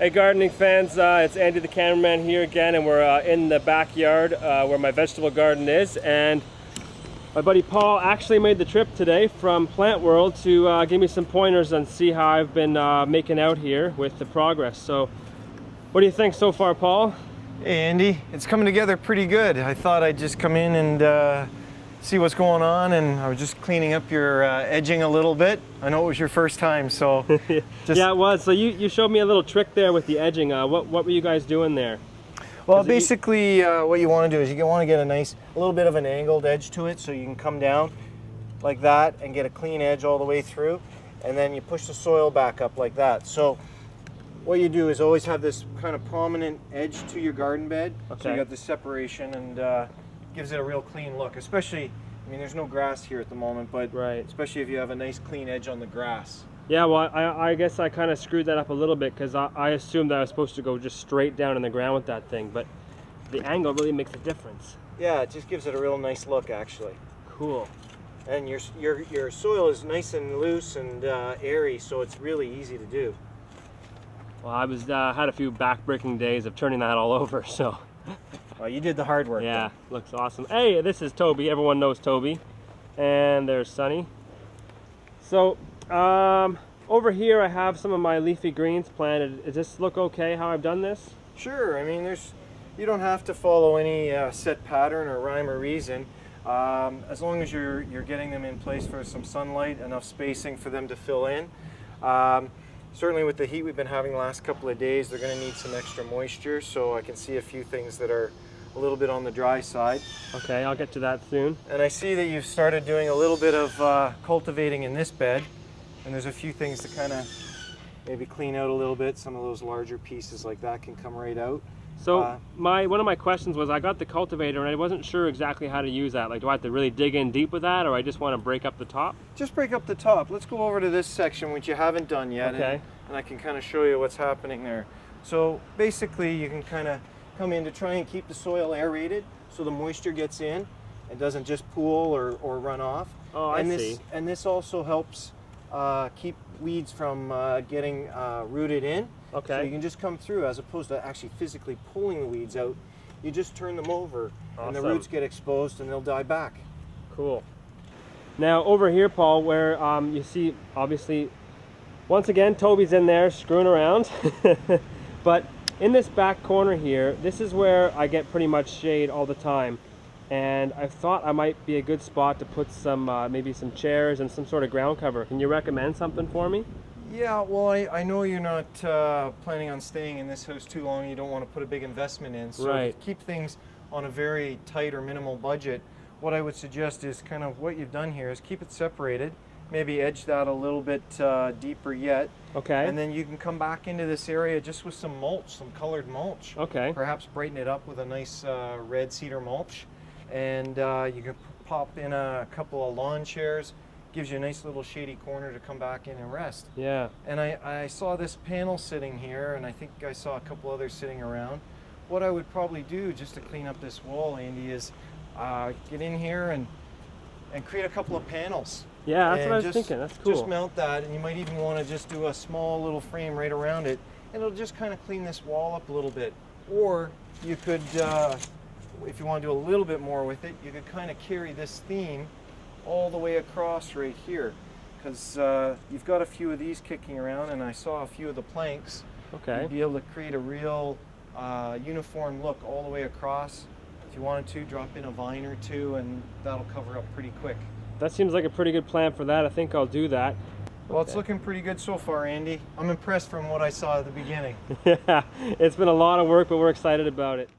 Hey gardening fans, it's Andy the cameraman here again, and we're in the backyard where my vegetable garden is, and my buddy Paul actually made the trip today from Plant World to give me some pointers and see how I've been making out here with the progress. So what do you think so far, Paul? Hey Andy, it's coming together pretty good. I thought I'd just come in and see what's going on, and I was just cleaning up your edging a little bit. I know it was your first time, so yeah, it was. So you showed me a little trick there with the edging. What were you guys doing there? Well, basically what you want to do is you want to get a little bit of an angled edge to it, so you can come down like that and get a clean edge all the way through, and then you push the soil back up like that. So what you do is always have this kind of prominent edge to your garden bed. Okay. So you got this separation, and gives it a real clean look, especially, I mean, there's no grass here at the moment, but right, especially if you have a nice clean edge on the grass. Yeah, well, I guess I kind of screwed that up a little bit, because I assumed that I was supposed to go just straight down in the ground with that thing, but the angle really makes a difference. Yeah, it just gives it a real nice look, actually. Cool. And your soil is nice and loose and airy, so it's really easy to do. Well, I was had a few back-breaking days of turning that all over, so. Well, you did the hard work. Yeah, though. Looks awesome. Hey, this is Toby. Everyone knows Toby. And there's Sunny. So, over here I have some of my leafy greens planted. Does this look okay how I've done this? Sure. I mean, you don't have to follow any set pattern or rhyme or reason. As long as you're getting them in place for some sunlight, enough spacing for them to fill in. Certainly with the heat we've been having the last couple of days, they're going to need some extra moisture, so I can see a few things that are a little bit on the dry side. Okay, I'll get to that soon. And I see that you've started doing a little bit of cultivating in this bed, and there's a few things to kind of maybe clean out a little bit. Some of those larger pieces like that can come right out. So one of my questions was, I got the cultivator and I wasn't sure exactly how to use that. Like, do I have to really dig in deep with that, or I just want to break up the top? Just break up the top. Let's go over to this section, which you haven't done yet. Okay. And I can kind of show you what's happening there. So basically you can kind of come in to try and keep the soil aerated so the moisture gets in and doesn't just pool or run off. Oh, I see. And this also helps keep weeds from getting rooted in. Okay. So you can just come through, as opposed to actually physically pulling the weeds out. You just turn them over. Awesome. And the roots get exposed and they'll die back. Cool. Now over here, Paul, where you see, obviously, once again, Toby's in there screwing around. But in this back corner here, this is where I get pretty much shade all the time. And I thought I might be a good spot to put some, maybe some chairs and some sort of ground cover. Can you recommend something for me? Yeah, well, I know you're not planning on staying in this house too long. You don't want to put a big investment in. So right, to keep things on a very tight or minimal budget, what I would suggest is kind of what you've done here is keep it separated. Maybe edge that a little bit deeper yet. Okay. And then you can come back into this area just with some mulch, some colored mulch. Okay. Perhaps brighten it up with a nice red cedar mulch. And you can pop in a couple of lawn chairs. Gives you a nice little shady corner to come back in and rest. Yeah. And I saw this panel sitting here, and I think I saw a couple others sitting around. What I would probably do just to clean up this wall, Andy, is get in here and create a couple of panels. Yeah, that's what I was thinking. That's cool. Just mount that, and you might even want to just do a small little frame right around it, and it'll just kind of clean this wall up a little bit. Or you could, if you want to do a little bit more with it, you could kind of carry this theme all the way across right here, because you've got a few of these kicking around, and I saw a few of the planks. Okay. You'd be able to create a real uniform look all the way across. If you wanted to, drop in a vine or two, and that'll cover up pretty quick. That seems like a pretty good plan for that. I think I'll do that. Well, it's looking pretty good so far, Andy. I'm impressed from what I saw at the beginning. Yeah, it's been a lot of work, but we're excited about it.